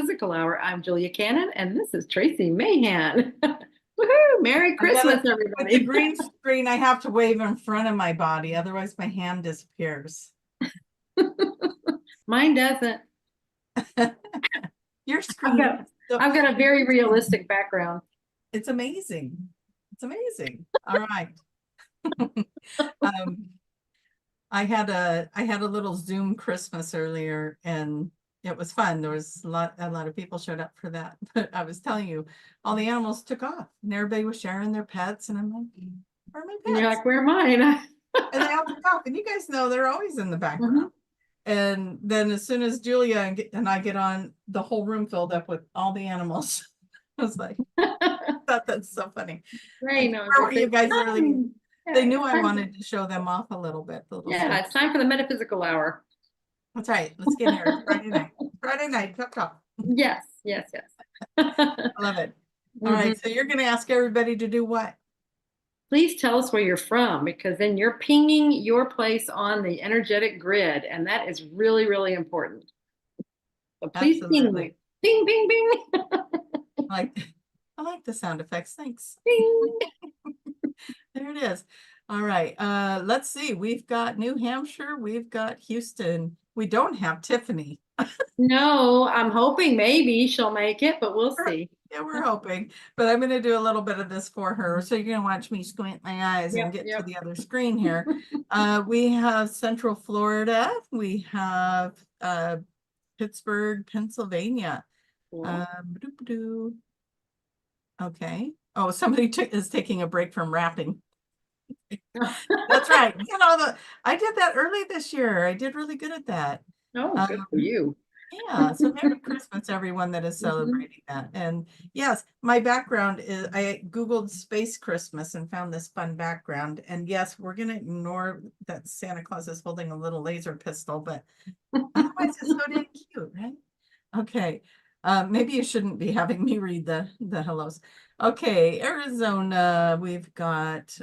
Metaphysical Hour. I'm Julia Cannon, and this is Tracie Mahan. Woohoo! Merry Christmas, With everybody. the green screen, I have to wave in front of my body, otherwise my hand disappears. Mine doesn't. Your screen. I've got a very realistic background. It's amazing. It's amazing. All right. I had a little Zoom Christmas earlier, and it was fun. There was a lot of people showed up for that. But I was telling you, all the animals took off, and everybody was sharing their pets, and I'm like, where are my pets? And you're like, where are mine? And they all took off, and you guys know they're always in the background. And then as soon as Julia and I get on, the whole room filled up with all the animals. I was like, I thought that's so funny. Right, Like, where were you guys early? They knew I wanted to show them off a little bit. Yeah, it's time for the Metaphysical Hour. That's right. Let's get here. Friday night. Friday night. Talk. Yes. I love it. All right. So you're going to ask everybody to do what? Please tell us where you're from, because then you're pinging your place on the energetic grid, and that is really, really important. So please ping me. Bing, bing, bing. I like the sound effects. Thanks. Bing. There it is. All right. Let's see. We've got New Hampshire. We've got Houston. We don't have Tiffany. No, I'm hoping maybe she'll make it, but we'll see. Yeah, we're hoping. But I'm going to do a little bit of this for her. So you're going to watch me squint my eyes and get to the other screen here. We have Central Florida. We have Pittsburgh, Pennsylvania. Okay. Oh, somebody is taking a break from rapping. That's right. You know, I did that early this year. I did really good at that. Oh, good for you. Yeah, so Merry Christmas, everyone that is celebrating that. And yes, my background is, I Googled Space Christmas and found this fun background. And yes, we're going to ignore that Santa Claus is holding a little laser pistol, but otherwise it's so damn cute, right? Okay. Maybe you shouldn't be having me read the hellos. Okay, Arizona, we've got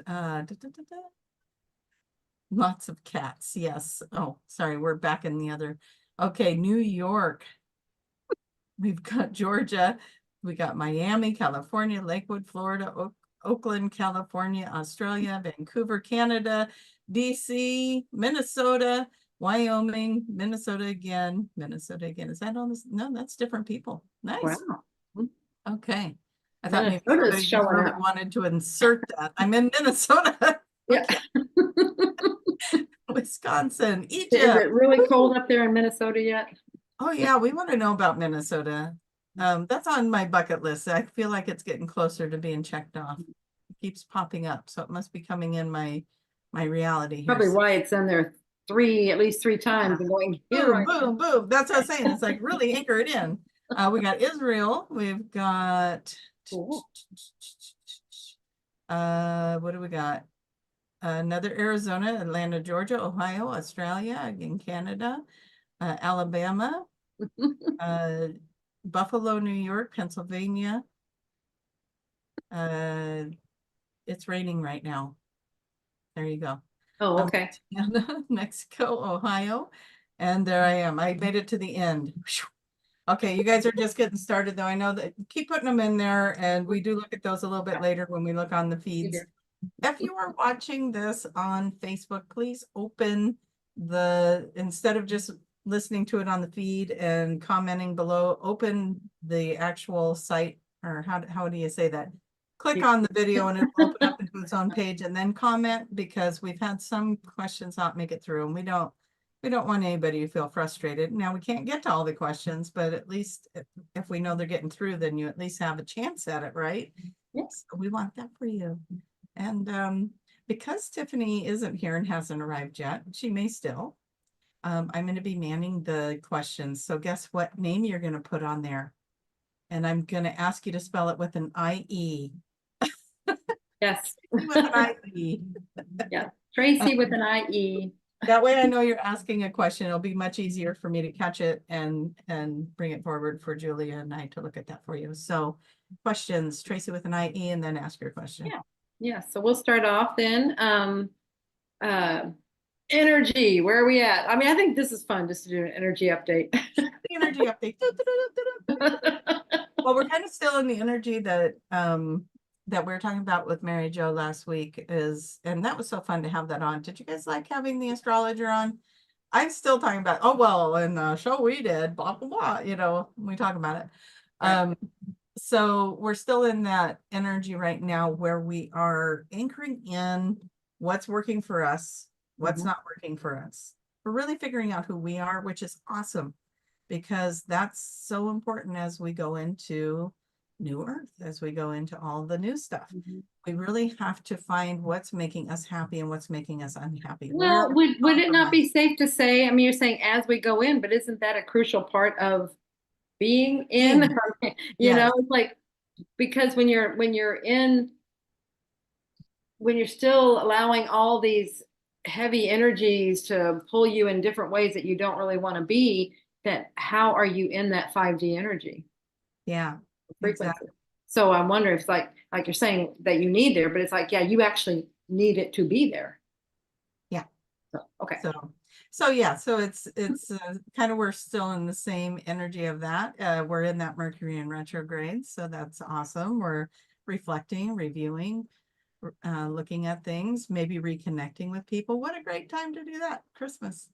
lots of cats. Yes. Oh, sorry, we're back in the other. Okay, New York. We've got Georgia. We got Miami, California, Lakewood, Florida, Oakland, California, Australia, Vancouver, Canada, DC, Minnesota, Wyoming, Minnesota again. Is that all this? No, that's different people. Nice. Wow. Okay. I thought maybe somebody really wanted to insert that. I'm in Minnesota. Yeah. Wisconsin, Egypt. Is it really cold up there in Minnesota yet? Oh yeah, we want to know about Minnesota. That's on my bucket list. I feel like it's getting closer to being checked off. It keeps popping up, so it must be coming in my reality here. Probably why it's in there at least three times and going boom, boom, boom. That's what I'm saying. It's like really anchor it in. We got Israel. We've got what do we got? Another Arizona, Atlanta, Georgia, Ohio, Australia, again, Canada, Alabama, Buffalo, New York, Pennsylvania. It's raining right now. There you go. Oh, okay. Mexico, Ohio, and there I am. I made it to the end. Okay, you guys are just getting started, though. I know that keep putting them in there, and we do look at those a little bit later when we look on the feeds. If you are watching this on Facebook, please open instead of just listening to it on the feed and commenting below, open the actual site, or how do you say that? Click on the video and it will open up into its own page, and then comment, because we've had some questions not make it through, and we don't want anybody to feel frustrated. Now, we can't get to all the questions, but at least if we know they're getting through, then you at least have a chance at it, right? Yes, we want that for you. And because Tiffany isn't here and hasn't arrived yet, she may still, I'm going to be manning the questions. So guess what name you're going to put on there? And I'm going to ask you to spell it with an I-E. Yes. With an I-E. Yeah, Tracie with an I-E. That way I know you're asking a question. It'll be much easier for me to catch it and bring it forward for Julia and I to look at that for you. So questions, Tracie with an I-E, and then ask your question. Yeah. So we'll start off then. Energy, where are we at? I mean, I think this is fun just to do an energy update. The energy update. Well, we're kind of still in the energy that that we were talking about with Mary Jo last week is, and that was so fun to have that on. Did you guys like having the astrologer on? I'm still talking about, oh, well, in the show we did, blah, blah, blah, you know, we talk about it. Right. So we're still in that energy right now where we are anchoring in what's working for us, what's not working for us. We're really figuring out who we are, which is awesome because that's so important as we go into New Earth, as we go into all the new stuff. We really have to find what's making us happy and what's making us unhappy. Well, would it not be safe to say, I mean, you're saying as we go in, but isn't that a crucial part of being in? You know, it's like, because when you're still allowing all these heavy energies to pull you in different ways that you don't really want to be, that how are you in that 5D energy? Yeah, Frequency. exactly. So I'm wondering if it's like you're saying that you need there, but it's like, yeah, you actually need it to be there. Yeah. So, okay. So yeah, so it's kind of, we're still in the same energy of that. We're in that Mercury in retrograde, so that's awesome. We're reflecting, reviewing, looking at things, maybe reconnecting with people. What a great time to do that, Christmas.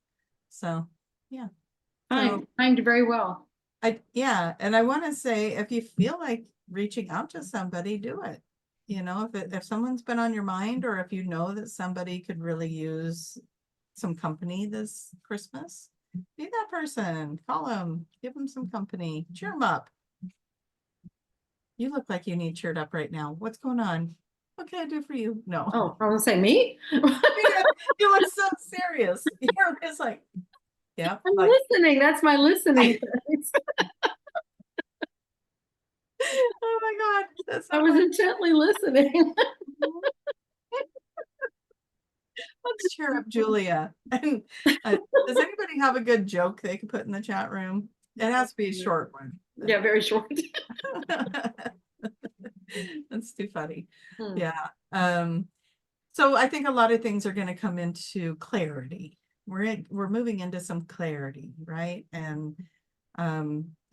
So yeah. Timed very well. Yeah, and I want to say, if you feel like reaching out to somebody, do it. You know, if someone's been on your mind, or if you know that somebody could really use some company this Christmas, be that person. Call them, give them some company, cheer them up. You look like you need cheered up right now. What's going on? What can I do for you? No. Oh, I was gonna say me. You look so serious. You're just like, yeah. I'm like, listening. That's my listening. oh my God. That's I was intently listening. Let's cheer up Julia. And does anybody have a good joke they could put in the chat room? It has to be a short one. Yeah, very short. That's too funny. Hmm. Yeah. So I think a lot of things are going to come into clarity. We're moving into some clarity, right? And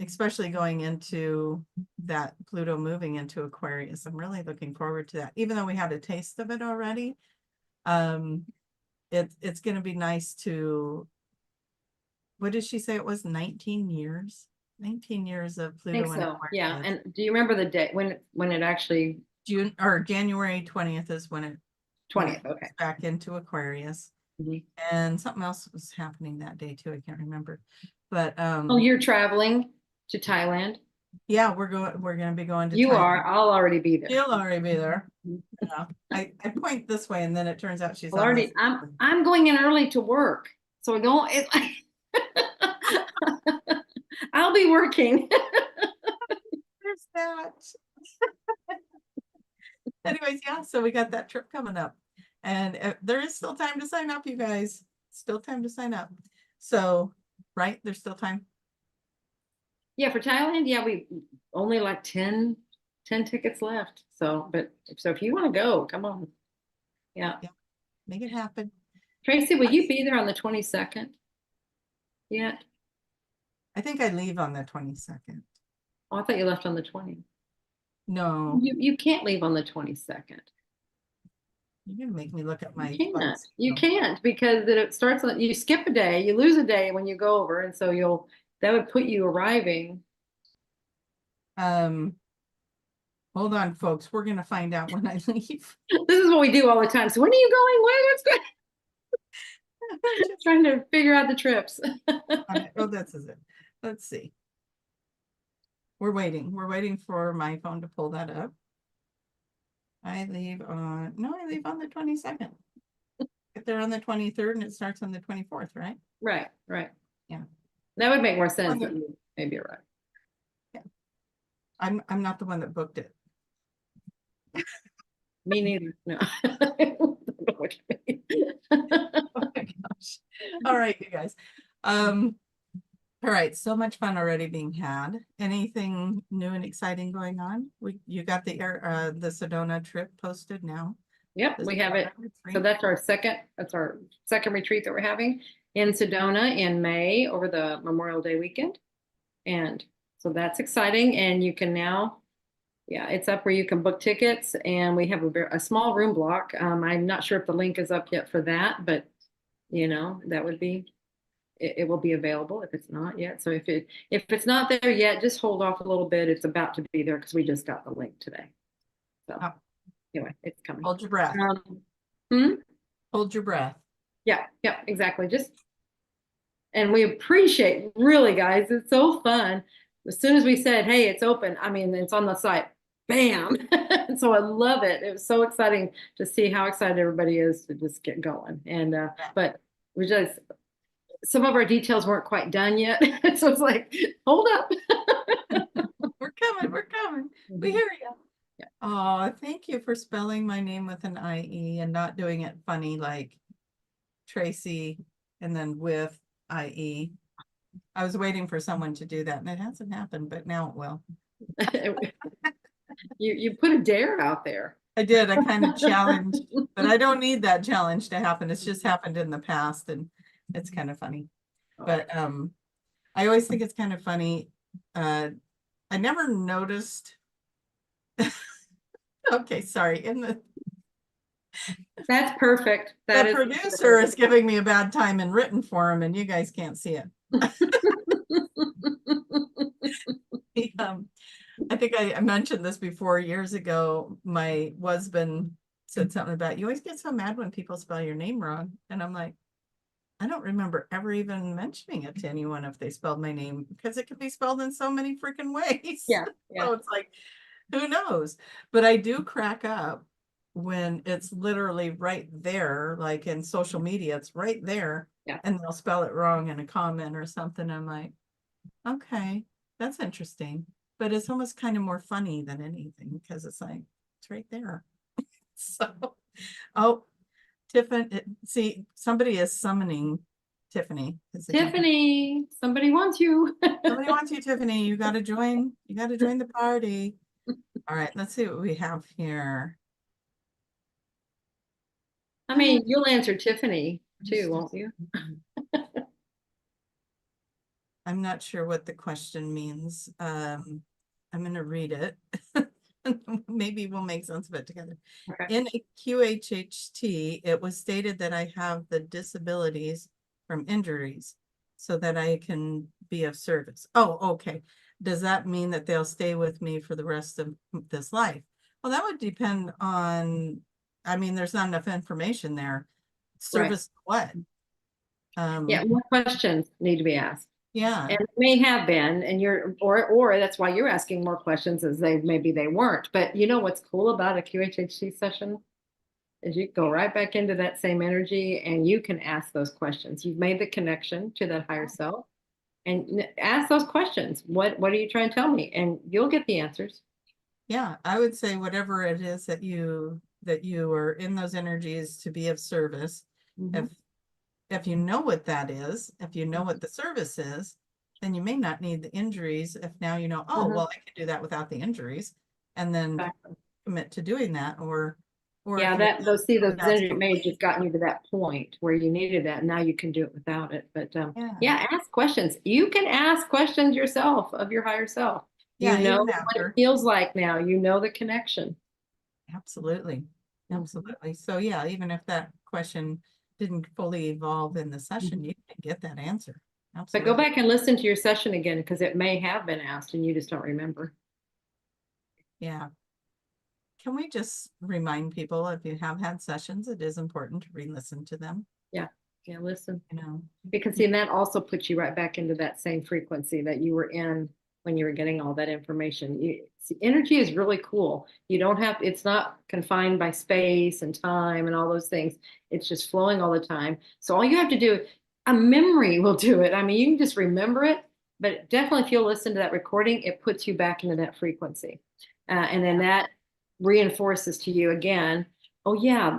especially going into that Pluto moving into Aquarius. I'm really looking forward to that. Even though we had a taste of it already, it's going to be nice to, what did she say it was, 19 years? 19 years of I think Pluto in so. Aquarius. Yeah. And do you remember the day when it actually June or January 20th is when it 20th? Okay. Back into Aquarius. And something else was happening that day too. I can't remember. But oh, you're traveling to Thailand? Yeah, we're gonna be going to You Thailand. are. I'll already be there. She'll already be there. Yeah. I point this way and then it turns out she's already. I'm going in early to work. So we're going, it's like I'll be working. There's that. Anyways, yeah, so we got that trip coming up. And there is still time to sign up, you guys. Still time to sign up. So, right, there's still time. Yeah, for Thailand, yeah, we only like 10 tickets left. So if you want to go, come on. Yeah. Make it happen. Tracie, will you be there on the 22nd yet? I think I leave on the 22nd. Oh, I thought you left on the 20th. No. You can't leave on the 22nd. You're gonna make me look at my You can't because it starts on, you skip a day, you lose a day when you go over, and so that would put you arriving. Hold on, folks. We're gonna find out when I leave. This is what we do all the time. So when are you going? What's going? Trying to figure out the trips. Oh, this is it. Let's see. We're waiting. We're waiting for my phone to pull that up. I leave on the 22nd. If they're on the 23rd and it starts on the 24th, right? Right. Yeah. That would make more sense than maybe you're right. Yeah. I'm not the one that booked it. Me neither. No. Oh my gosh. All right, you guys. All right, so much fun already being had. Anything new and exciting going on? You got the Sedona trip posted now. Yep, we have it. So that's our second retreat that we're having in Sedona in May over the Memorial Day weekend. And so that's exciting. And you can now, yeah, it's up where you can book tickets, and we have a small room block. I'm not sure if the link is up yet for that, but that would be, it will be available if it's not yet. So if it's not there yet, just hold off a little bit. It's about to be there because we just got the link today. So anyway, it's coming. Hold your breath. Hold your breath. Yeah, exactly. And we appreciate, really, guys, it's so fun. As soon as we said, hey, it's open, I mean, it's on the site, bam. So I love it. It was so exciting to see how excited everybody is to just get going. And but we just, some of our details weren't quite done yet. So it's like, hold up. We're coming. We hear you. Yeah. Oh, thank you for spelling my name with an IE and not doing it funny like Tracie and then with IE. I was waiting for someone to do that and it hasn't happened, but now it will. You put a dare out there. I did. I kind of challenged, but I don't need that challenge to happen. It's just happened in the past and it's kind of funny. But I always think it's kind of funny. I never noticed. Okay, sorry. That's perfect. The producer is giving me a bad time in written form, and you guys can't see it. I think I mentioned this before years ago. My husband said something about, you always get so mad when people spell your name wrong. And I'm like, I don't remember ever even mentioning it to anyone if they spelled my name, because it can be spelled in so many freaking ways. Yeah. So it's like, who knows? But I do crack up when it's literally right there, like in social media, it's right there. Yeah. And they'll spell it wrong in a comment or something. I'm like, okay, that's interesting. But it's almost kind of more funny than anything because it's like, it's right there. So, oh, Tiffany, see, somebody is summoning Tiffany. Tiffany, somebody wants you. Somebody wants you, Tiffany. You got to join. You got to join the party. All right, let's see what we have here. I mean, you'll answer Tiffany too, won't you? I'm not sure what the question means. I'm going to read it. Maybe we'll make sense of it together. Okay. In a QHHT, it was stated that I have the disabilities from injuries so that I can be of service. Oh, okay. Does that mean that they'll stay with me for the rest of this life? Well, that would depend on, I mean, there's not enough information there. Service what? Yeah, more questions need to be asked. Yeah. And may have been, and or that's why you're asking more questions, as maybe they weren't. But you know what's cool about a QHHT session is you go right back into that same energy and you can ask those questions. You've made the connection to that higher self and ask those questions. What are you trying to tell me? And you'll get the answers. Yeah, I would say whatever it is that you are in those energies to be of service. Mm-hmm. If you know what that is, if you know what the service is, then you may not need the injuries. If now you know, oh, well, I can do that without the injuries, and then commit to doing that, or yeah, those injuries may have just gotten you to that point where you needed that. And now you can do it without it. But yeah, ask questions. You can ask questions yourself of your higher self. Yeah, you know what it feels like now. You know the connection. Absolutely. Absolutely. So yeah, even if that question didn't fully evolve in the session, you can get that answer. Absolutely. But go back and listen to your session again, because it may have been asked and you just don't remember. Yeah. Can we just remind people, if you have had sessions, it is important to re-listen to them. Yeah. Yeah, listen. You know, because see, that also puts you right back into that same frequency that you were in when you were getting all that information. Energy is really cool. You don't have, it's not confined by space and time and all those things. It's just flowing all the time. So all you have to do, a memory will do it. I mean, you can just remember it, but definitely if you'll listen to that recording, it puts you back into that frequency. And then that reinforces to you again, oh yeah,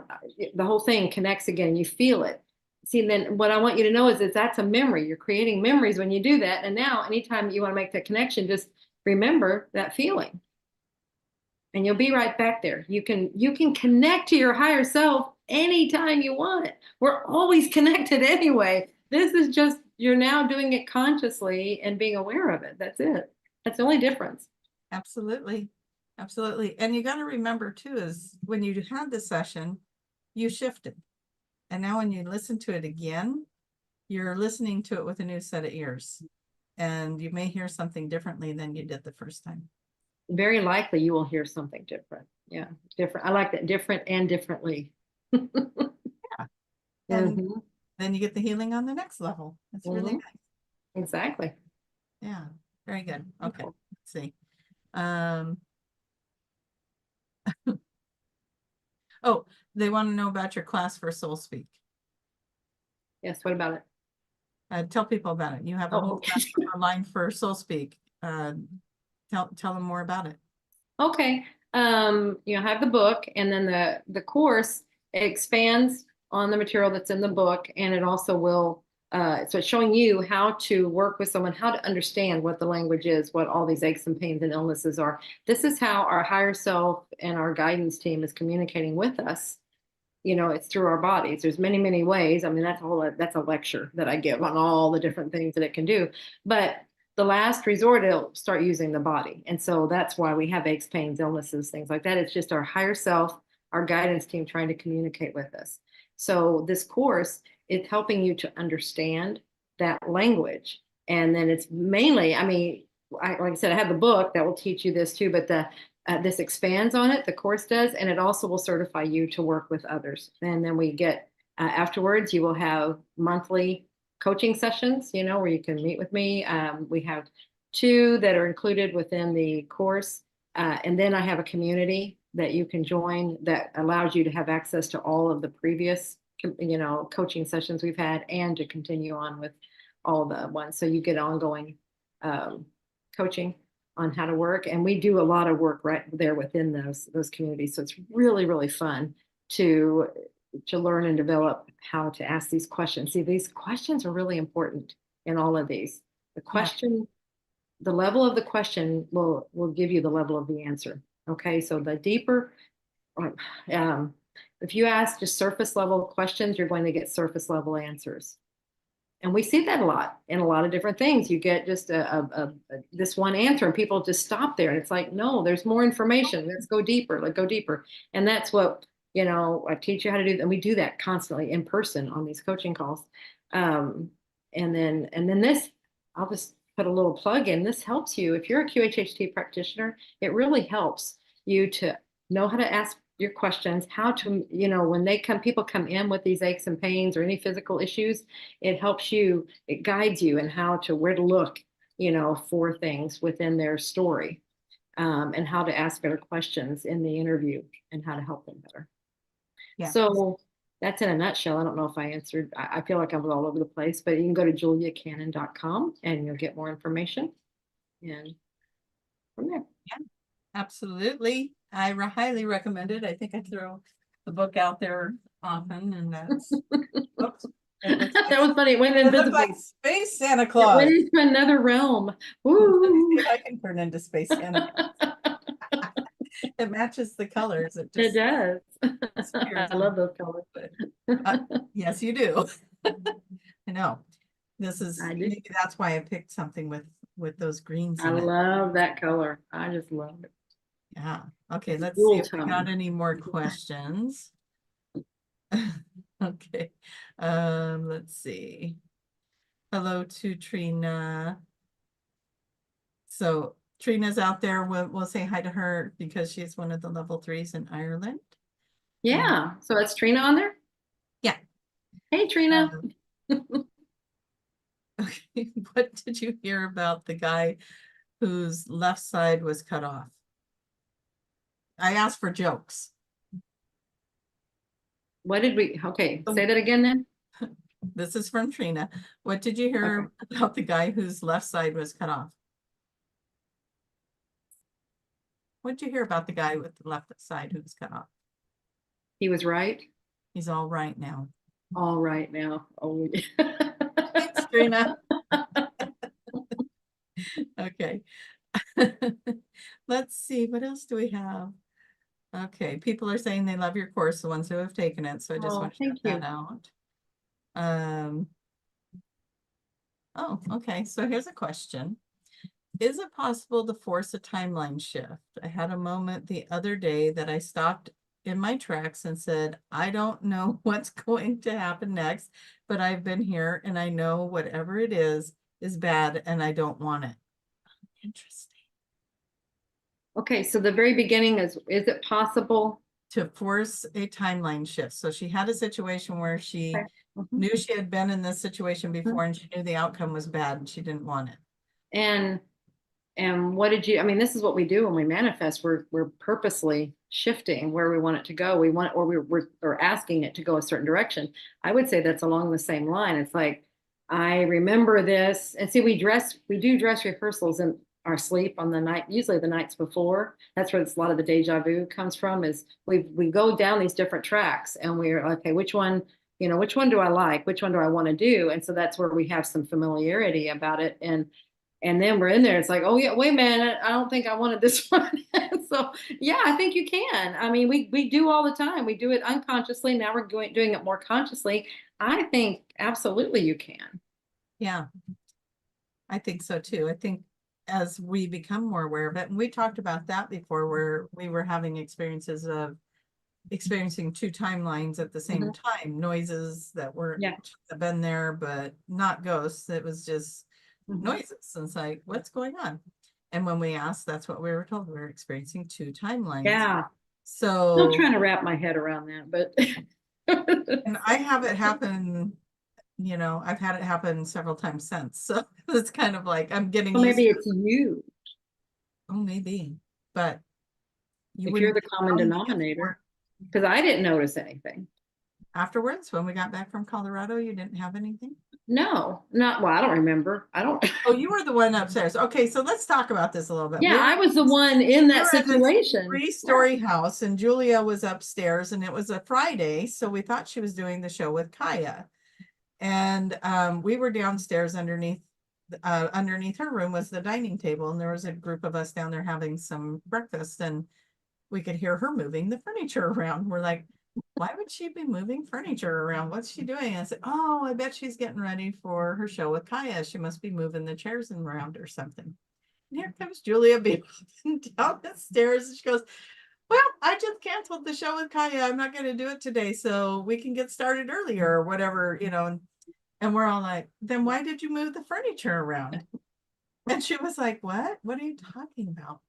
the whole thing connects again. You feel it. See, then what I want you to know is that's a memory. You're creating memories when you do that. And now anytime you want to make that connection, just remember that feeling. and you'll be right back there. You can connect to your higher self anytime you want. We're always connected anyway. This is just, you're now doing it consciously and being aware of it. That's it. That's the only difference. Absolutely. Absolutely. And you got to remember too, is when you had the session, you shifted. And now when you listen to it again, you're listening to it with a new set of ears. And you may hear something differently than you did the first time. Very likely you will hear something different. Yeah, different. I like that, different and differently. Yeah. And Mhm. then you get the healing on the next level. That's really Mhm. nice. Exactly. Yeah, very good. Okay, Cool. let's see. Oh, they want to know about your class for Soul Speak. Yes, what about it? Tell people about it. You have a Oh, whole okay. class online for Soul Speak. Tell them more about it. Okay. I have the book, and then the course expands on the material that's in the book, and it also will so it's showing you how to work with someone, how to understand what the language is, what all these aches and pains and illnesses are. This is how our higher self and our guidance team is communicating with us. It's through our bodies. There's many, many ways. I mean, that's a lecture that I give on all the different things that it can do. But the last resort, it'll start using the body. And so that's why we have aches, pains, illnesses, things like that. It's just our higher self, our guidance team trying to communicate with us. So this course is helping you to understand that language. And then it's mainly, I mean, like I said, I have the book that will teach you this too, but this expands on it, the course does, and it also will certify you to work with others. And then we get, afterwards, you will have monthly coaching sessions, where you can meet with me. We have 2 that are included within the course. And then I have a community that you can join that allows you to have access to all of the previous, coaching sessions we've had, and to continue on with all the ones. So you get ongoing coaching on how to work. And we do a lot of work right there within those communities. So it's really, really fun to learn and develop how to ask these questions. See, these questions are really important in all of these. The question, the level of the question will give you the level of the answer. Okay, so the deeper, if you ask just surface level questions, you're going to get surface level answers. And we see that a lot in a lot of different things. You get just this one answer, and people just stop there. And it's like, no, there's more information. Let's go deeper. Let's go deeper. And that's what, I teach you how to do. And we do that constantly in person on these coaching calls. And then this, I'll just put a little plug in. This helps you. If you're a QHHT practitioner, it really helps you to know how to ask your questions, how to, when people come in with these aches and pains or any physical issues, it helps you, it guides you in where to look, for things within their story, and how to ask better questions in the interview and how to help them better. Yeah. So that's in a nutshell. I don't know if I answered. I feel like I was all over the place, but you can go to juliacannon.com and you'll get more information. And from there. Yeah, absolutely. I highly recommend it. I think I throw the book out there often, and that's whoops. That was funny. It went It looked invisible. like Space Santa It Claus. went into another realm. Let me Woo! see if I can turn into Space Santa Claus. It matches the colors. It It just does. disappears. I love those colors. Yes, you do. I know. This is I do. maybe that's why I picked something with those greens I in it. love that color. I just love it. Yeah. Okay, It's let's see dual if we tone. got any more questions. Okay. Let's see. Hello to Trina. So Trina's out there. We'll say hi to her because she's one of the level 3s in Ireland. Yeah. So it's Trina on there? Yeah. Hey, Trina. Okay. What did you hear about the guy whose left side was cut off? I asked for jokes. What did we, okay, say that again then? This is from Trina. What did you hear about the guy whose left side was cut off? What did you hear about the guy with the left side who was cut off? He was right. He's all right now. All right now. Oh, Thanks, Trina. Okay. Let's see, what else do we have? Okay, people are saying they love your course, the ones who have taken it, so I just Oh, want to thank shout you. that out. Oh, okay, so here's a question. Is it possible to force a timeline shift? I had a moment the other day that I stopped in my tracks and said, I don't know what's going to happen next, but I've been here and I know whatever it is bad and I don't want it. Interesting. Okay, so the very beginning is it possible? To force a timeline shift. So she had a situation where she Okay. Mhm. knew she had been in this situation Mhm. before and she knew the outcome was bad and she didn't want it. And what did you, I mean, this is what we do when we manifest. We're purposely shifting where we want it to go. We want, or we're asking it to go a certain direction. I would say that's along the same line. It's like, I remember this. And see, we do dress rehearsals in our sleep on the night, usually the nights before. That's where a lot of the deja vu comes from, is we go down these different tracks and we're, okay, which one, which one do I like? Which one do I want to do? And so that's where we have some familiarity about it. And then we're in there. It's like, oh yeah, wait a minute. I don't think I wanted this one. So yeah, I think you can. I mean, we do all the time. We do it unconsciously. Now we're doing it more consciously. I think absolutely you can. Yeah, I think so too. I think as we become more aware of it, and we talked about that before, where we were having experiences of experiencing two timelines at the same Mhm. time, noises that weren't Yeah. have been there, but not ghosts. It was just Mhm. noises. And it's like, what's going on? And when we asked, that's what we were told. We were experiencing two timelines. Yeah. Still So, trying to wrap my head around that, but and I have it happen, I've had it happen several times since. So it's kind of like I'm getting well, used maybe to, it's you oh, maybe, but you if you're wouldn't the be common around me if you denominator. weren't. Because I didn't notice anything. Afterwards, when we got back from Colorado, you didn't have anything? No, not well. I don't remember. I don't. Oh, you were the one upstairs. Okay, so let's talk about this a little bit. Yeah, I was the one in We that were in this situation. Yeah. three-story house and Julia was upstairs and it was a Friday, so we thought she was doing the show with Kaya. And we were downstairs underneath her room was the dining table and there was a group of us down there having some breakfast and we could hear her moving the furniture around. We're like, why would she be moving furniture around? What's she doing? And I said, oh, I bet she's getting ready for her show with Kaya. She must be moving the chairs around or something. And here comes Julia down the stairs. And she goes, well, I just canceled the show with Kaya. I'm not going to do it today. So we can get started earlier or whatever, And we're all like, then why did you move the furniture around? And she was like, what? What are you talking about?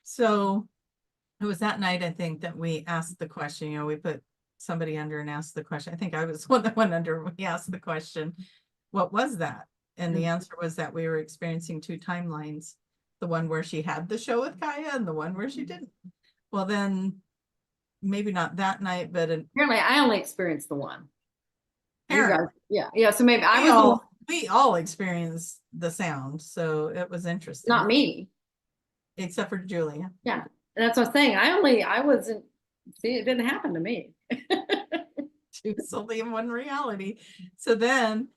So it was that night, I think, that we asked the question, we put somebody under and asked the question. I think I was one that went under when we asked the question, what was that? And the answer was that we were experiencing two timelines, the one where she had the show with Kaya and the one where she didn't. Well, then maybe not that night, but Apparently, I only experienced the one. You guys, apparently yeah, yeah. So maybe I we was the one, all experienced the sound. So it was interesting. not me. Except for Julia. Yeah, and that's what I'm saying. I wasn't. See, it didn't happen to me. She was only in one reality. So then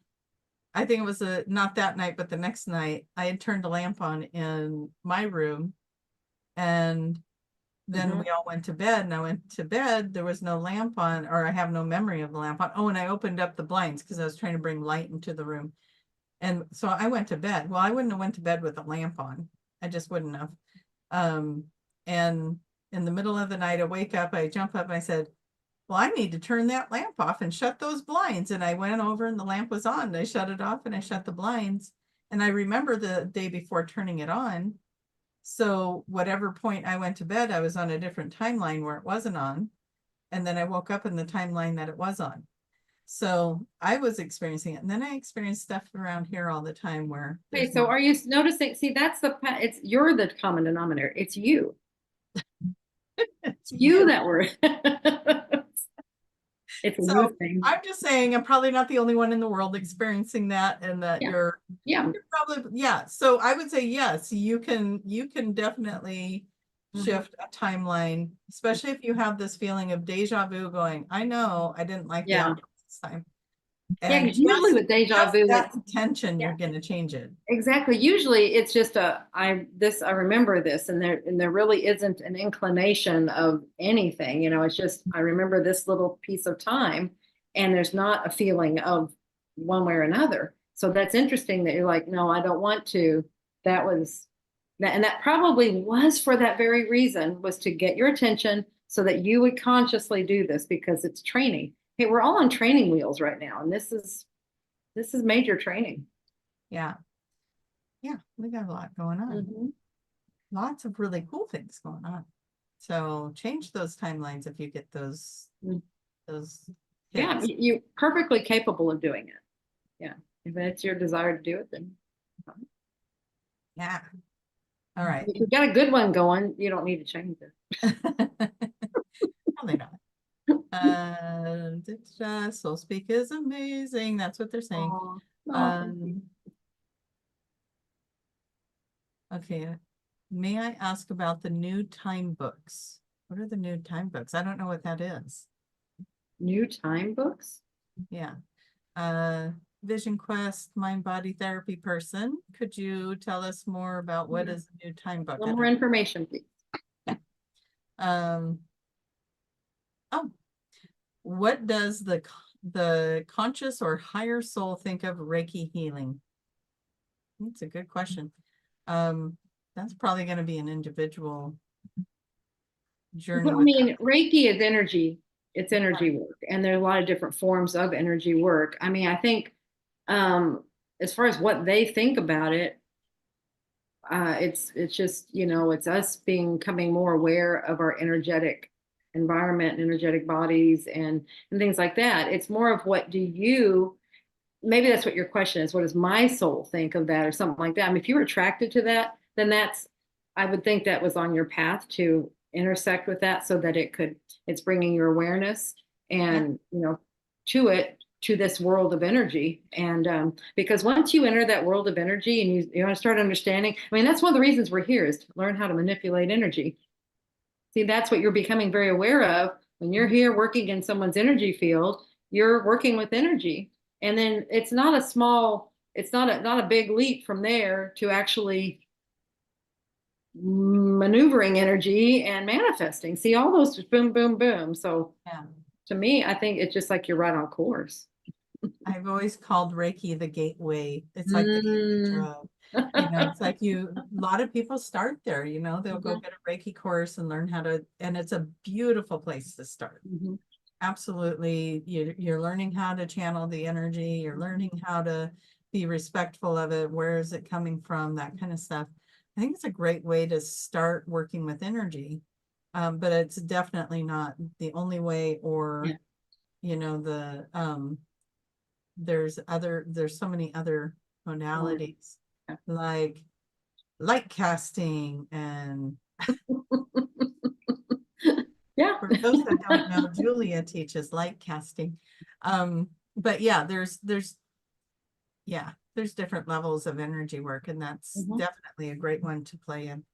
I think it was not that night, but the next night, I had turned a lamp on in my room. And then we all went to bed. And I went to bed. There was no lamp on, or I have no memory of the lamp on. Oh, and I opened up the blinds because I was trying to bring light into the room. And so I went to bed. Well, I wouldn't have went to bed with a lamp on. I just wouldn't have. And in the middle of the night, I wake up, I jump up, and I said, well, I need to turn that lamp off and shut those blinds. And I went over and the lamp was on. And I shut it off and I shut the blinds. And I remember the day before turning it on. So whatever point I went to bed, I was on a different timeline where it wasn't on. And then I woke up in the timeline that it was on. So I was experiencing it. And then I experienced stuff around here all the time where Okay, so are you noticing? See, you're the common denominator. It's you. It's you that were. It's a So you thing. I'm just saying I'm probably not the only one in the world experiencing that and that Yeah. you're Yeah. probably, yeah. So I would say yes, you can definitely shift a timeline, especially if you have this feeling of deja vu going, I know I didn't like the Yeah. outcome this time. Yeah, And 'cause usually with deja just vu, that intention, yeah. you're gonna change it. Exactly. Usually it's just I remember this, and there really isn't an inclination of anything, it's just I remember this little piece of time, and there's not a feeling of one way or another. So that's interesting that you're like, no, I don't want to. That was that, and that probably was for that very reason, was to get your attention so that you would consciously do this, because it's training. Hey, we're all on training wheels right now, and this is major training. Yeah. Yeah, we got a lot going on. Mm-hmm. Lots of really cool things going on. So change those timelines if you get those Yeah, hits. you're perfectly capable of doing it. Yeah. If it's your desire to do it, then Yeah. All right. if you've got a good one going, you don't need to change it. Probably not. Soul Speak is amazing. That's what they're saying. Oh, no. Okay. May I ask about the new time books? What are the new time books? I don't know what that is. New time books? Yeah. Vision Quest, Mind Body Therapy person. Could you tell us more about what is the new time book? A little more information, please. Oh, what does the conscious or higher soul think of Reiki healing? That's a good question. That's probably going to be an individual journey. Well, I mean, Reiki is energy. It's energy work, and there are a lot of different forms of energy work. I mean, I think as far as what they think about it, it's just, it's us becoming more aware of our energetic environment and energetic bodies and things like that. It's more of what do you, maybe that's what your question is, what does my soul think of that or something like that. I mean, if you were attracted to that, then I would think that was on your path to intersect with that, so that it's bringing your awareness and, to this world of energy. And because once you enter that world of energy and you want to start understanding, I mean, that's one of the reasons we're here, is to learn how to manipulate energy. See, that's what you're becoming very aware of. When you're here working in someone's energy field, you're working with energy. And then it's not a big leap from there to actually maneuvering energy and manifesting. See, all those just boom, boom, boom. So Yeah. to me, I think it's just like you're right on course. I've always called Reiki the gateway. It's like the gateway drug. It's like a lot of people start there, they'll go get a Reiki course and learn how to, and it's a beautiful place to start. Mm-hmm. Absolutely. You're learning how to channel the energy. You're learning how to be respectful of it. Where is it coming from? That kind of stuff. I think it's a great way to start working with energy. But it's definitely not the only way, or, there's so many other modalities, like light casting. And Yeah. for those that don't know, Julia teaches light casting. But yeah, there's different levels of energy work, and that's definitely a great one to play in.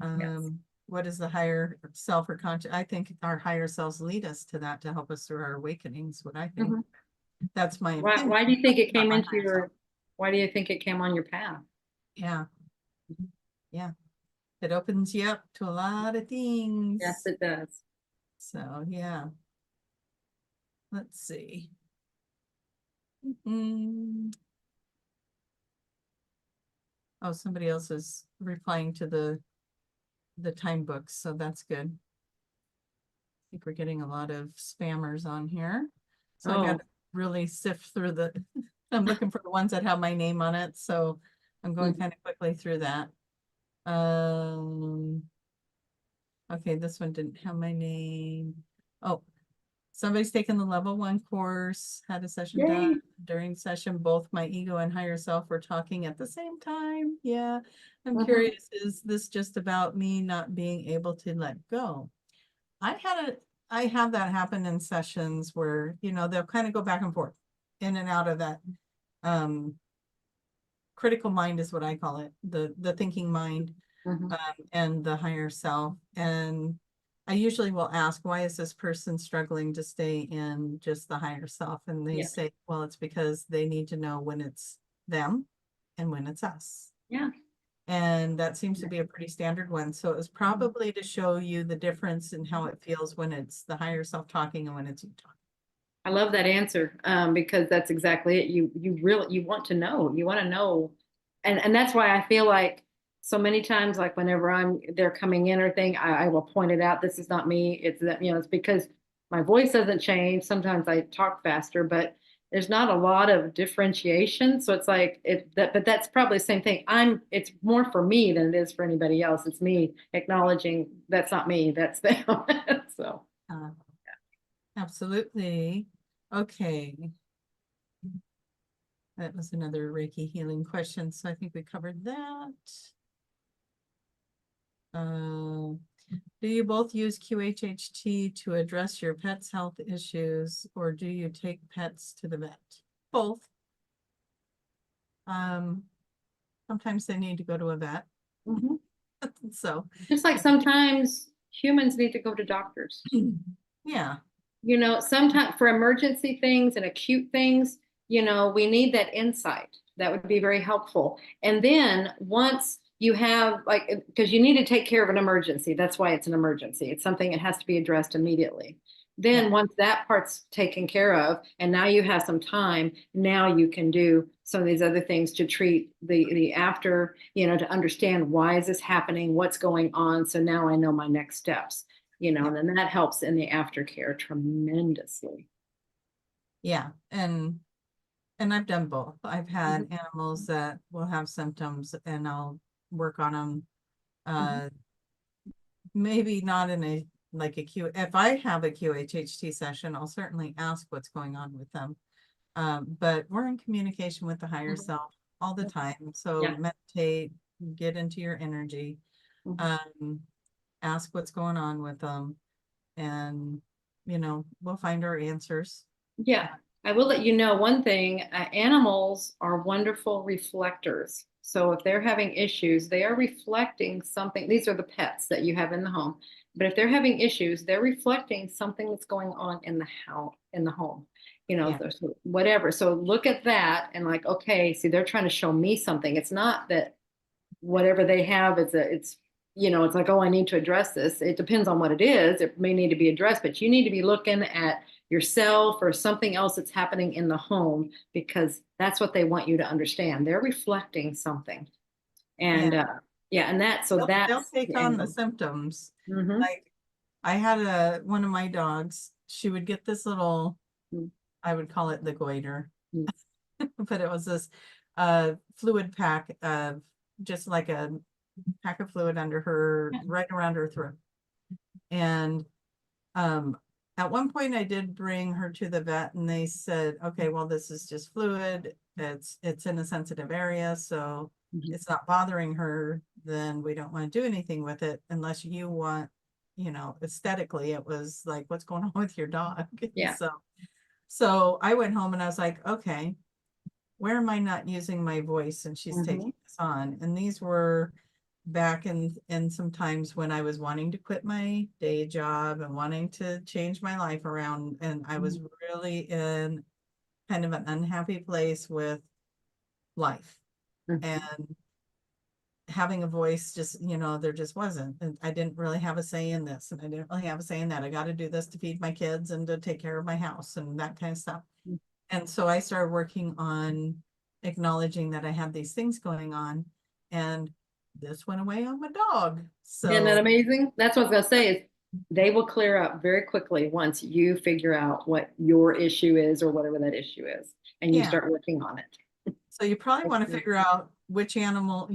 Yes. What is the higher self or conscious? I think our higher selves lead us to that, to help us through our awakenings. What I think. That's my opinion. Why do you think it came why do you think it came on your path? Yeah. Yeah. It opens you up to a lot of things. Yes, it does. So yeah. Let's see. Oh, somebody else is replying to the time books, so that's good. I think we're getting a lot of spammers on here. So I got to really sift through I'm looking for the ones that have my name on it, so I'm going kind of quickly through that. Okay, this one didn't have my name. Oh, somebody's taken the level 1 course, had a session done. During session, both my ego and higher self were talking at the same time. Yeah, I'm curious, is this just about me not being able to let go? I have that happen in sessions where, they'll kind of go back and forth, in and out of that. Critical mind is what I call it, the thinking mind, and the higher self. And I usually will ask, why is this person struggling to stay in just the higher self? And they Yeah. say, well, it's because they need to know when it's them and when it's us. Yeah. And that seems to be a pretty standard one. So it was probably to show you the difference in how it feels when it's the higher self talking and when it's you talking. I love that answer, because that's exactly it. You really, you want to know, and that's why I feel like so many times, like whenever they're coming in or thing, I will point it out. This is not me. It's that, it's because my voice doesn't change. Sometimes I talk faster, but there's not a lot of differentiation. So it's like but that's probably the same thing. It's more for me than it is for anybody else. It's me acknowledging that's not me, that's them. So. Uh, absolutely. Okay. That was another Reiki healing question. So I think we covered that. Do you both use QHHT to address your pet's health issues, or do you take pets to the vet? Both. Sometimes they need to go to a vet. Mhm. So Just like sometimes humans need to go to doctors. yeah. Sometimes for emergency things and acute things, we need that insight. That would be very helpful. And then once you have, like, because you need to take care of an emergency, that's why it's an emergency. It's something that has to be addressed immediately. Then Yeah. once that part's taken care of, and now you have some time, now you can do some of these other things to treat the after, to understand why is this happening, what's going on. So now I know my next steps. Yeah. And then that helps in the aftercare tremendously. Yeah. And I've done both. I've had animals that will have symptoms and I'll work on them. Maybe not in a like a Q. If I have a QHHT session, I'll certainly ask what's going on with them. But we're in communication with the higher self all the time. So Yeah. meditate, get into your energy, ask what's going on with them, and we'll find our answers. Yeah. I will let you know one thing, animals are wonderful reflectors. So if they're having issues, they are reflecting something. These are the pets that you have in the home. But if they're having issues, they're reflecting something that's going on in the house, in the home, Yeah. so whatever. So look at that and like, okay, see, they're trying to show me something. It's not that whatever they have, it's like, oh, I need to address this. It depends on what it is. It may need to be addressed, but you need to be looking at yourself or something else that's happening in the home, because that's what they want you to understand. They're reflecting something. And and They'll that's take the on the angle. symptoms. Mm-hmm. Like I had one of my dogs, she would get this little, I would call it the goiter, but it was this fluid pack of just like a pack of fluid under her, right around her throat. And at one point I did bring her to the vet and they said, okay, well, this is just fluid. It's in a sensitive area, so it's not bothering her, then we don't want to do anything with it unless you want, aesthetically, it was like, what's going on with your dog? Yeah. So I went home and I was like, okay, where am I not using my voice? And she's taking this on. And these were back in some times when I was wanting to quit my day job and wanting to change my life around. And I was really in kind of an unhappy place with life. And having a voice just, there just wasn't. And I didn't really have a say in this. And I didn't really have a say in that. I got to do this to feed my kids and to take care of my house and that kind of stuff. And so I started working on acknowledging that I had these things going on. And this went away on my dog. So Isn't that amazing? That's what I was gonna say is they will clear up very quickly once you figure out what your issue is or whatever that issue is, and you start working on it. So you probably want to figure out which animal,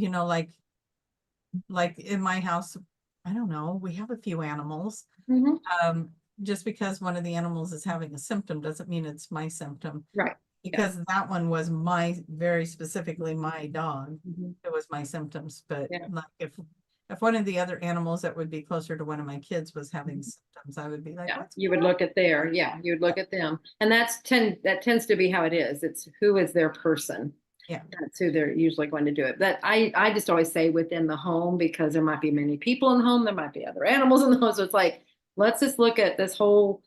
like in my house, I don't know, we have a few animals. Just because one of the animals is having a symptom doesn't mean it's my symptom. Right. Because that one was very specifically my dog. It was my symptoms. But like if one of the other animals that would be closer to one of my kids was having symptoms, I would be like, you would look at you would look at them. And that tends to be how it is. It's who is their person. Yeah. That's who they're usually going to do it. But I just always say within the home, because there might be many people in the home, there might be other animals in the home. So it's like, let's just look at this whole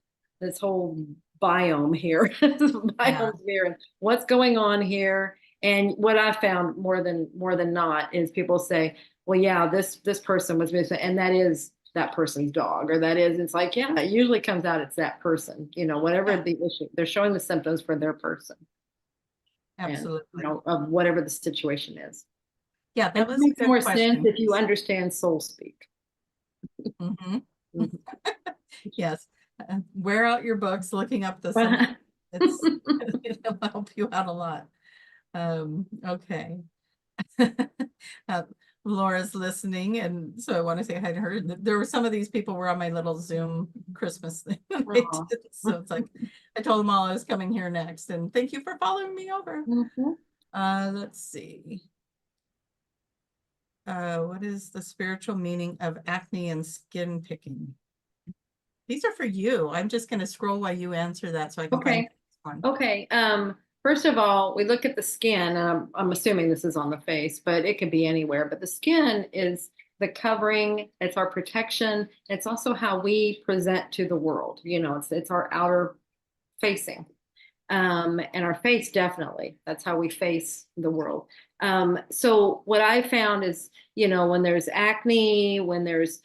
biome here, this biome here, and what's going on here. And what I found more than not is people say, well, yeah, this person was missing, and that is that person's dog, or that is, it's like, yeah, it usually comes out it's that person, whatever the issue, they're showing the symptoms for their person. Absolutely. And, of whatever the situation is. Yeah, that was a makes good more question. sense if you understand soul speak. Yes. Wear out your books looking up the symptoms. It'll help you out a lot. Okay. Laura's listening, and so I want to say hi to her. There were some of these people were on my little Zoom Christmas thing. So it's like I told them all I was coming here next, and thank you for following me over. Let's see. What is the spiritual meaning of acne and skin picking? These are for you. I'm just going to scroll while you answer that so I can find this one. Okay. First of all, we look at the skin. I'm assuming this is on the face, but it could be anywhere. But the skin is the covering. It's our protection. It's also how we present to the world. It's our outer facing. And our face, definitely. That's how we face the world. So what I found is, when there's acne, when there's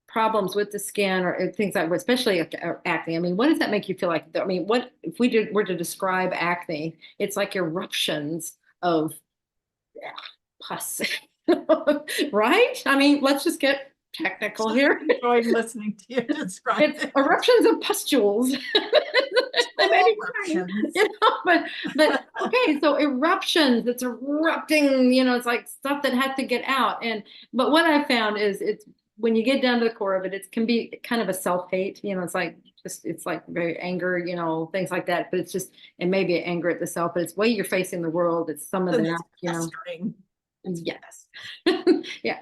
problems with the skin or things like, especially acne. I mean, what does that make you feel like? I mean, what if we were to describe acne? It's like eruptions of pus, right? I mean, let's just get technical here. Enjoyed listening to you describe it's eruptions of pustules. But okay, so eruptions, it's erupting, it's like stuff that has to get out. But what I found is it's when you get down to the core of it, it can be kind of a self-hate, it's like very anger, things like that. But it may be anger at the self, but it's the way you're facing the world. It's some of that, Yes. Yeah.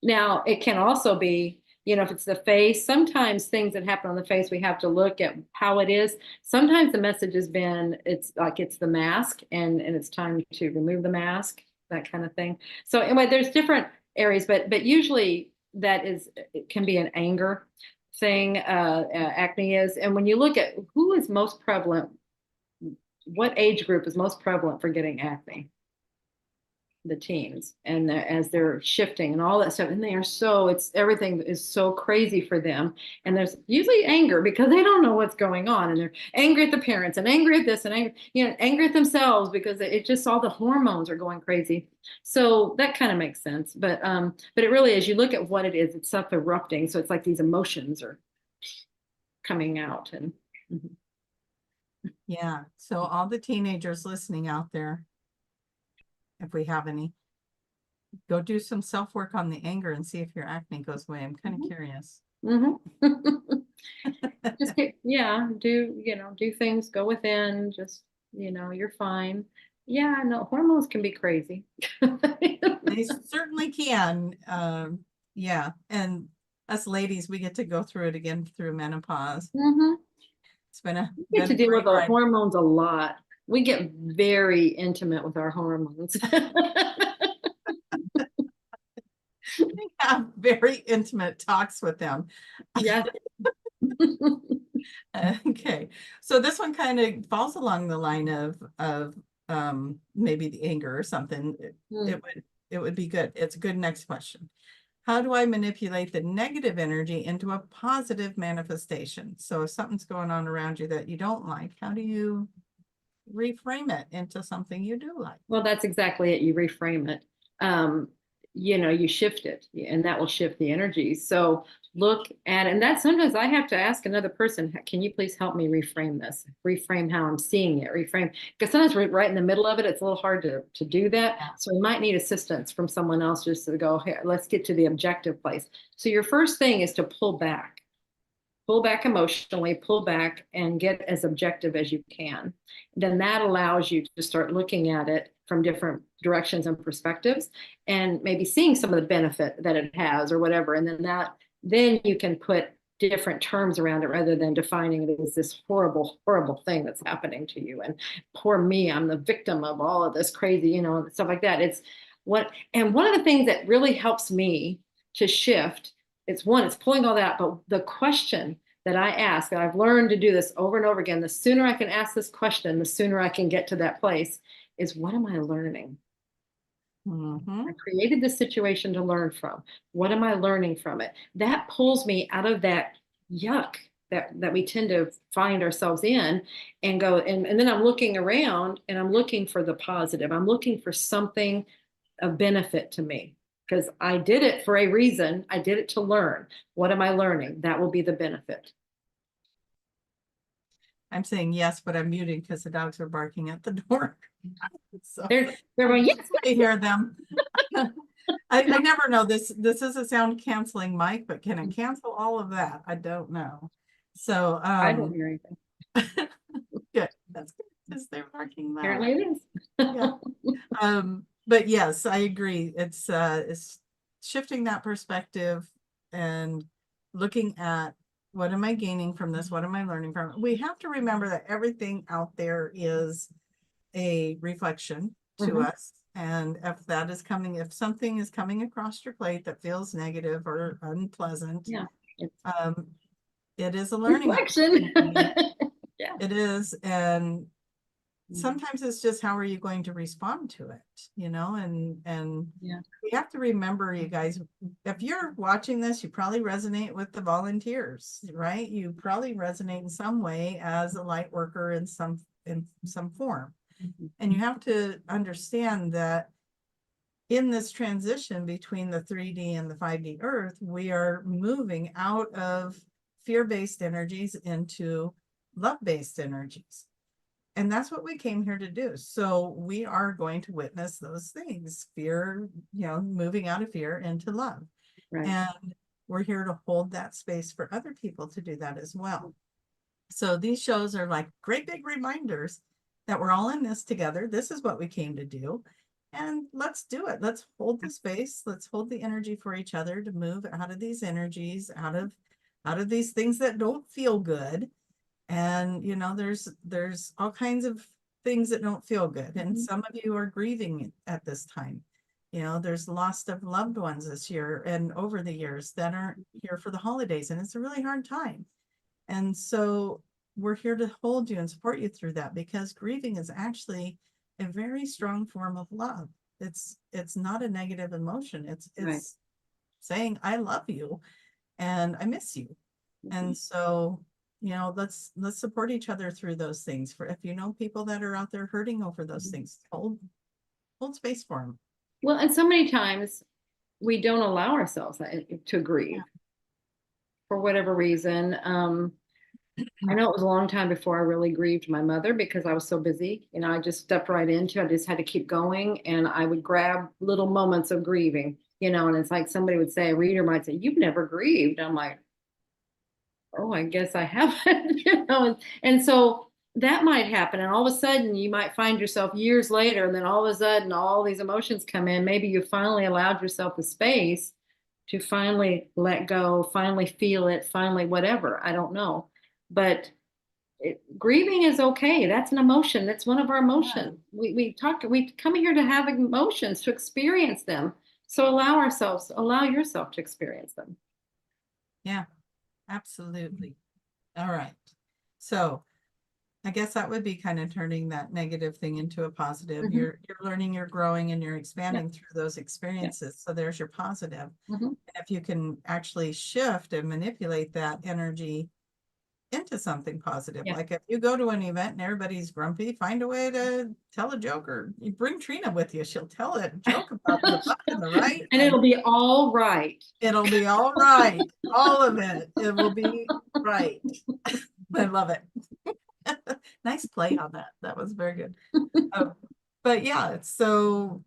Now it can also be, if it's the face, sometimes things that happen on the face, we have to look at how it is. Sometimes the message has been, it's the mask and it's time to remove the mask, that kind of thing. So anyway, there's different areas, but usually it can be an anger thing, acne is. And when you look at who is most prevalent, what age group is most prevalent for getting acne? The teens, and as they're shifting and all that stuff, and everything is so crazy for them, and there's usually anger because they don't know what's going on, and they're angry at the parents and angry at this and angry at themselves because it just all the hormones are going crazy. So that kind of makes sense, but it really is, you look at what it is, it's stuff erupting, so it's like these emotions are coming out. And yeah, so all the teenagers listening out there, if we have any, go do some self-work on the anger and see if your acne goes away. I'm kind of curious. Just do things, go within, just, you're fine. Yeah, no, hormones can be crazy. They certainly can. Yeah, and us ladies, we get to go through it again through menopause. It's been we get to deal with our hormones a lot. We get very intimate with our hormones. We have very intimate talks with them. Yeah. Okay, so this one kind of falls along the line of maybe the anger or something. It would be good. It's a good next question. How do I manipulate the negative energy into a positive manifestation? So if something's going on around you that you don't like, how do you reframe it into something you do like? Well, that's exactly it. You reframe it. You shift it, and that will shift the energy. So look at, and that sometimes I have to ask another person, can you please help me reframe this? Reframe how I'm seeing it, reframe. Because sometimes we're right in the middle of it. It's a little hard to do that. So we might need assistance from someone else just to go, hey, let's get to the objective place. So your first thing is to pull back emotionally, pull back and get as objective as you can. Then that allows you to start looking at it from different directions and perspectives and maybe seeing some of the benefit that it has or whatever. And then you can put different terms around it rather than defining it as this horrible, horrible thing that's happening to you. And poor me, I'm the victim of all of this crazy, stuff like that. And one of the things that really helps me to shift it's pulling all that. But the question that I ask, and I've learned to do this over and over again, the sooner I can ask this question, the sooner I can get to that place, is what am I learning? Mhm. I created this situation to learn from. What am I learning from it? That pulls me out of that yuck that we tend to find ourselves in, and go, and then I'm looking around and I'm looking for the positive. I'm looking for something of benefit to me, because I did it for a reason. I did it to learn. What am I learning? That will be the benefit. I'm saying yes, but I'm muting because the dogs are barking at the door. So They're going, yes. I hear them. I never know. This is a sound canceling mic, but can it cancel all of that? I don't know. So I don't hear anything. good. That's good because they're barking loud. Apparently it is. Yeah. But yes, I agree. It's shifting that perspective and looking at what am I gaining from this? What am I learning from it? We have to remember that everything out there is a reflection to us. And if that is coming, if something is coming across your plate that feels negative or unpleasant, Yeah. it is a learning Reflection. opportunity. Yeah. It is. And sometimes it's just how are you going to respond to it, you know, and Yeah. we have to remember, you guys, if you're watching this, you probably resonate with the volunteers, right? You probably resonate in some way as a light worker in some form. And you have to understand that in this transition between the 3D and the 5D earth, we are moving out of fear-based energies into love-based energies. And that's what we came here to do. So we are going to witness those things, fear, you know, moving out of fear into love. Right. And we're here to hold that space for other people to do that as well. So these shows are like great big reminders that we're all in this together. This is what we came to do. And let's do it. Let's hold the space. Let's hold the energy for each other to move out of these energies, out of these things that don't feel good. And you know, there's all kinds of things that don't feel good. And some of you are grieving at this time. You know, there's loss of loved ones this year and over the years that aren't here for the holidays. And it's a really hard time. And so we're here to hold you and support you through that, because grieving is actually a very strong form of love. It's not a negative emotion. It's Right. saying, I love you and I miss you. And so, you know, let's support each other through those things. For if you know people that are out there hurting over those things, hold space for them. Well, and so many times we don't allow ourselves to grieve for whatever reason. I know it was a long time before I really grieved my mother, because I was so busy. You know, I just stepped right into it. I just had to keep going, and I would grab little moments of grieving, you know, and it's like somebody would say, a reader might say, you've never grieved. I'm like, oh, I guess I haven't, you know, and so that might happen. And all of a sudden you might find yourself years later, and then all of a sudden all these emotions come in. Maybe you finally allowed yourself the space to finally let go, finally feel it, finally whatever. I don't know. But grieving is okay. That's an emotion. That's one of our emotions. We come here to have emotions, to experience them. So allow yourself to experience them. Yeah, absolutely. All right. So I guess that would be kind of turning that negative thing into a positive. You're learning, you're growing, and you're expanding through those experiences. So there's your positive. And if you can actually shift and manipulate that energy into something positive, like if you go to an event and everybody's grumpy, find a way to tell a joke, or you bring Trina with you. She'll tell a joke about the left and the right, and it'll be all right. It'll be all right. All of it. It will be right. I love it. Nice play on that. That was very good. But yeah, so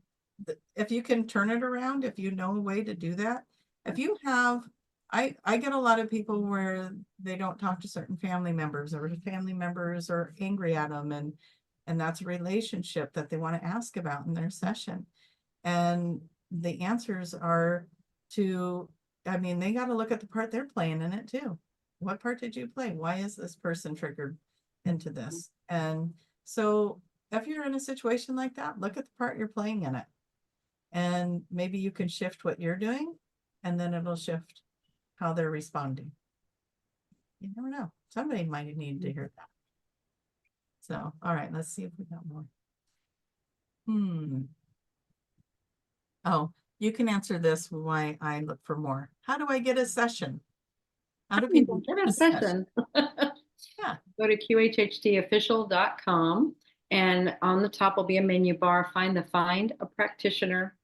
if you can turn it around, if you know a way to do that, if you have, I get a lot of people where they don't talk to certain family members, or family members are angry at them, and that's a relationship that they want to ask about in their session. And the answers are to, I mean, they got to look at the part they're playing in it too. What part did you play? Why is this person triggered into this? And so if you're in a situation like that, look at the part you're playing in it. And maybe you can shift what you're doing, and then it'll shift how they're responding. You never know. Somebody might need to hear that. So, all right, let's see if we got more. Oh, you can answer this why I look for more. How do I get a session? How do people Get a session? Yeah. Go to qhhtofficial.com, and on the top will be a menu bar. Find a practitioner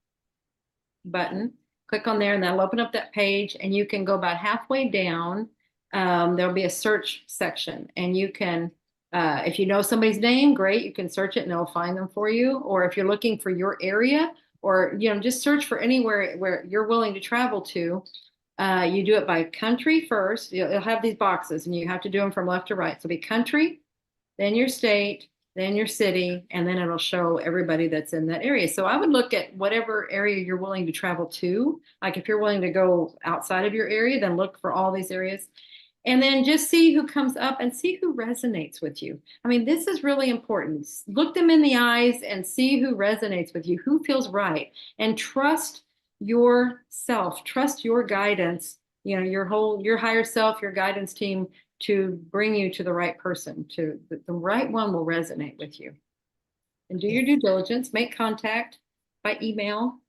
button. Click on there and that'll open up that page, and you can go about halfway down. There'll be a search section, and you can, if you know somebody's name, great, you can search it and it'll find them for you. Or if you're looking for your area, or just search for anywhere where you're willing to travel to. You do it by country first. You'll have these boxes, and you have to do them from left to right. So be country, then your state, then your city, and then it'll show everybody that's in that area. So I would look at whatever area you're willing to travel to. Like if you're willing to go outside of your area, then look for all these areas. And then just see who comes up and see who resonates with you. I mean, this is really important. Look them in the eyes and see who resonates with you, who feels right, and trust yourself, trust your guidance, your higher self, your guidance team to bring you to the right person, to the right one will resonate with you. And do your due diligence, make contact by email.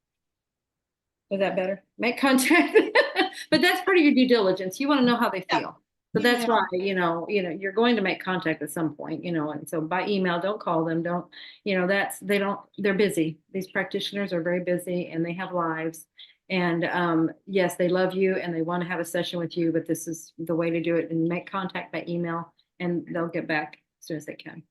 Is that better? Make contact. But that's part of your due diligence. You want to know how they feel. So that's why, you're going to make contact at some point, and so by email, don't call them. They're busy. These practitioners are very busy and they have lives. And yes, they love you and they want to have a session with you, but this is the way to do it, and make contact by email and they'll get back as soon as they can.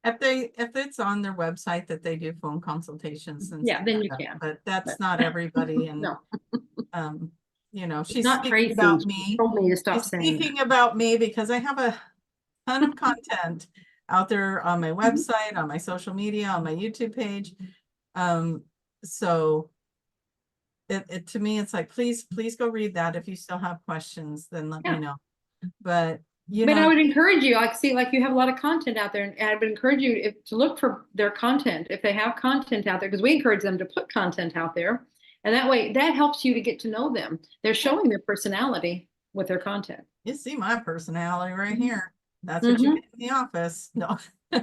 If it's on their website that they do phone consultations and then you can. But that's not everybody. And no. She's not speaking Tracie. about me. She told me to stop She's saying speaking about me because I have a ton of content out there on my website, on my social media, on my YouTube page. So it to me, it's like, please go read that. If you still have questions, then let me know. But I would encourage you, like you have a lot of content out there, and I would encourage you to look for their content if they have content out there, because we encourage them to put content out there. And that way, that helps you to get to know them. They're showing their personality with their content. You see my personality right here. That's what you get in the office. No, I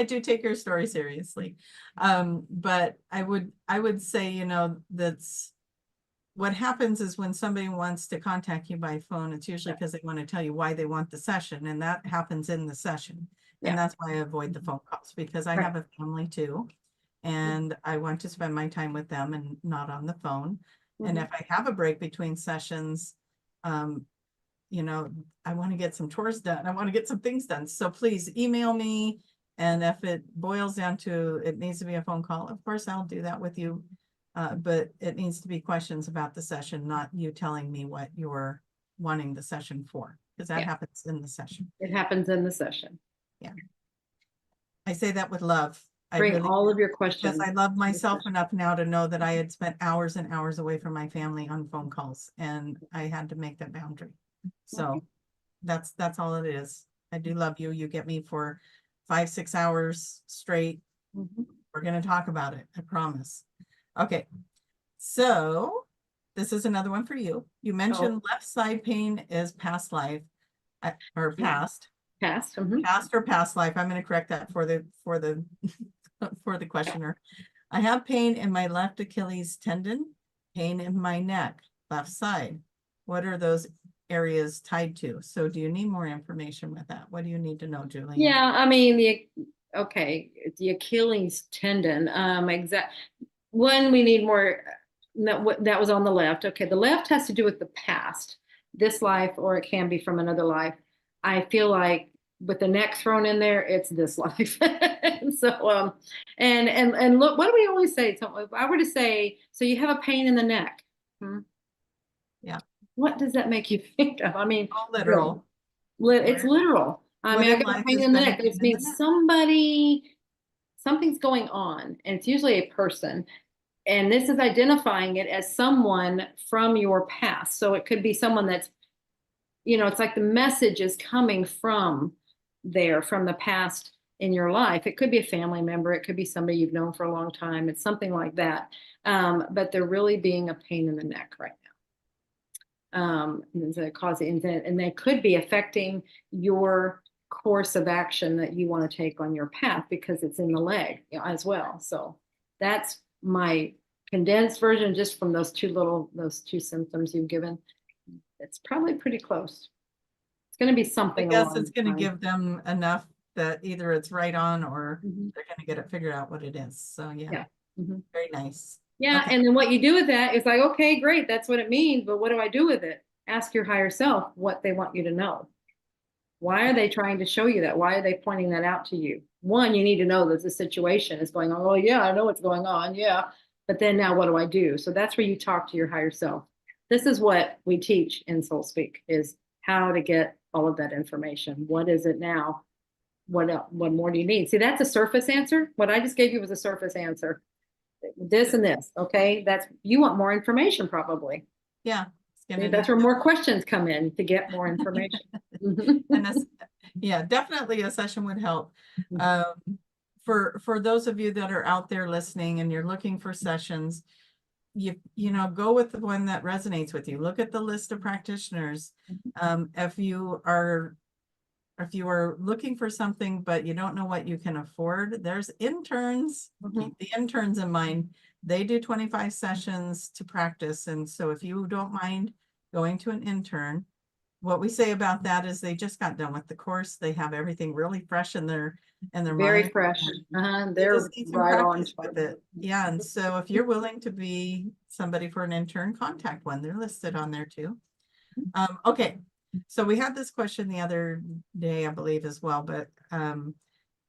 do take your story seriously. But I would say, that's what happens is when somebody wants to contact you by phone, it's usually because they want to tell you why they want the session, and that happens in the session. And that's why I avoid the phone calls, because I have a family too. And I want to spend my time with them and not on the phone. And if I have a break between sessions, I want to get some chores done. I want to get some things done. So please email me. And if it boils down to it needs to be a phone call, of course, I'll do that with you. But it needs to be questions about the session, not you telling me what you're wanting the session for, because that happens in the session. It happens in the session. Yeah. I say that with love. Bring all of your questions. Because I love myself enough now to know that I had spent hours and hours away from my family on phone calls, and I had to make that boundary. So that's all it is. I do love you. You get me for 5-6 hours straight. We're going to talk about it. I promise. Okay. So this is another one for you. You mentioned left side pain is past life or past. Past or past life. I'm going to correct that for the for the questioner. I have pain in my left Achilles tendon, pain in my neck, left side. What are those areas tied to? So do you need more information with that? What do you need to know, Julie? Yeah, I mean, the Achilles tendon, we need more. That was on the left. Okay, the left has to do with the past, this life, or it can be from another life. I feel like with the neck thrown in there, it's this life. So, and look, what do we always say? So if I were to say, so you have a pain in the neck. Yeah. What does that make you think of? I mean, literal. It's literal. I mean, I got a pain in the neck. It means something's going on, and it's usually a person. And this is identifying it as someone from your past. So it could be someone that's, it's like the message is coming from the past in your life. It could be a family member. It could be somebody you've known for a long time. It's something like that. But they're really being a pain in the neck right now. and the causing, and that could be affecting your course of action that you want to take on your path because it's in the leg as well. So that's my condensed version just from those two symptoms you've given. It's probably pretty close. It's going to be I something guess along it's going to the give them enough that either it's right on or Mhm. they're going to get it figured out what it is. So yeah, Yeah. Mhm. very nice. Yeah, Okay. and then what you do with that is like, okay, great, that's what it means, but what do I do with it? Ask your higher self what they want you to know. Why are they trying to show you that? Why are they pointing that out to you? One, you need to know that the situation is going on. Oh, yeah, I know what's going on. Yeah. But then now what do I do? So that's where you talk to your higher self. This is what we teach in Soul Speak is how to get all of that information. What is it now? What more do you need? See, that's a surface answer. What I just gave you was a surface answer. This and this. Okay. That's you want more information probably. Yeah. That's where more questions come in to get more information. And that's, yeah, definitely a session would help. For those of you that are out there listening and you're looking for sessions, you know, go with the one that resonates with you. Look at the list of practitioners. If you are looking for something but you don't know what you can afford, there's interns. Keep the interns in mind. They do 25 sessions to practice, and so if you don't mind going to an intern, what we say about that is they just got done with the course. They have everything really fresh in their Very mind. fresh. They They're just need some right on. practice with it. Yeah, and so if you're willing to be somebody for an intern, contact one. They're listed on there too. Okay, so we had this question the other day, I believe, as well, but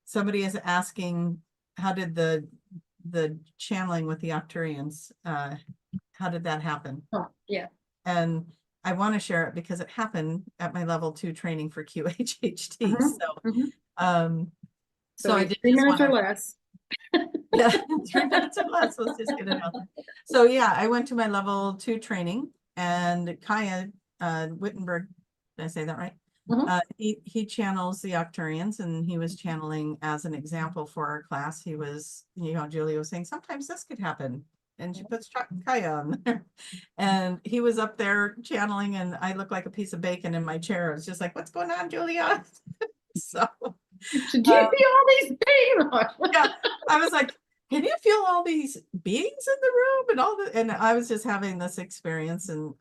somebody is asking, how did the channeling with the Octurians, how did that happen? Oh, yeah. And I want to share it because it happened at my level 2 training for QHHT. So I did 3 just minutes want or to, less. yeah, 3 minutes or less. Let's just get it out there. So yeah, I went to my level 2 training, and Kaya Wittenberg, did I say that right? He channels the Octurians, and he was channeling as an example for our class. He was, you know, Julie was saying sometimes this could happen, and she puts Kaya on there, and he was up there channeling, and I looked like a piece of bacon in my chair. I was just like, "What's going on, Julia?" So, Did you see all these things? yeah, I was like, "Can you feel all these beings in the room and all the?" And I was just having this experience, and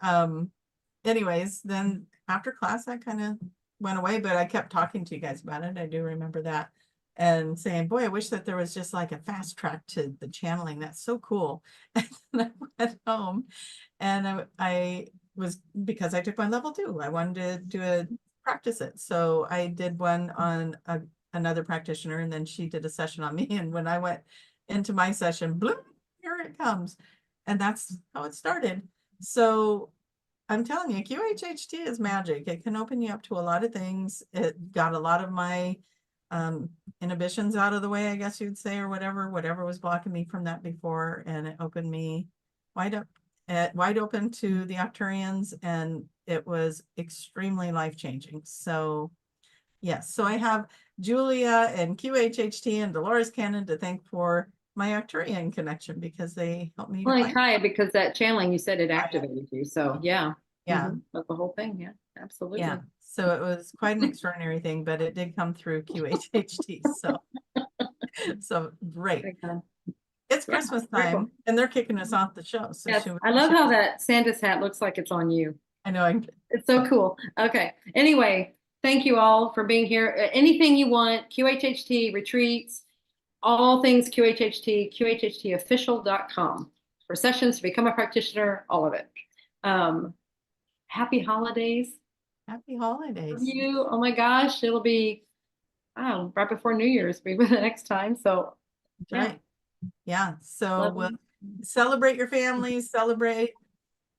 anyways, then after class, I kind of went away, but I kept talking to you guys about it. I do remember that, and saying, boy, I wish that there was just like a fast track to the channeling. That's so cool. And then I went home, and I was, because I took my level 2, I wanted to do practice it. So I did one on another practitioner, and then she did a session on me. And when I went into my session, bloom, here it comes. And that's how it started. So I'm telling you, QHHT is magic. It can open you up to a lot of things. It got a lot of my inhibitions out of the way, I guess you'd say, or whatever was blocking me from that before. And it opened me wide open to the Octurians, and it was extremely life-changing. So yes, so I have Julia and QHHT and Dolores Cannon to thank for my Octurian connection, because they helped me to Well, find Kaya, because that channeling, you said it activated you. So yeah. Yeah. That's the whole thing. Yeah, absolutely. Yeah. So it was quite an extraordinary thing, but it did come through QHHT. So great. It's Christmas time, cool. And they're kicking us off the show. So yes, I love how that Santa's hat looks like it's on you. I know. It's so cool. Okay. Anyway, thank you all for being here. Anything you want, QHHT retreats, all things QHHT, QHHTofficial.com for sessions to become a practitioner, all of it. Happy holidays. Happy holidays. You. Oh my gosh, it'll be right before New Year's, maybe the next time. So yeah. Right. Yeah. So we'll celebrate your families, celebrate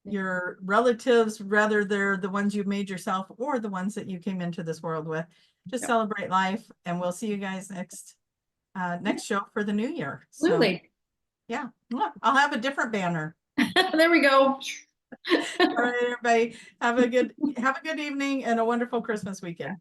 your relatives, whether they're the ones you made yourself or the ones that you came into this world with. Just celebrate life, and we'll see you guys next show for the new year. Absolutely. So, yeah, I'll have a different banner. There we go. All right, everybody, have a good evening and a wonderful Christmas weekend.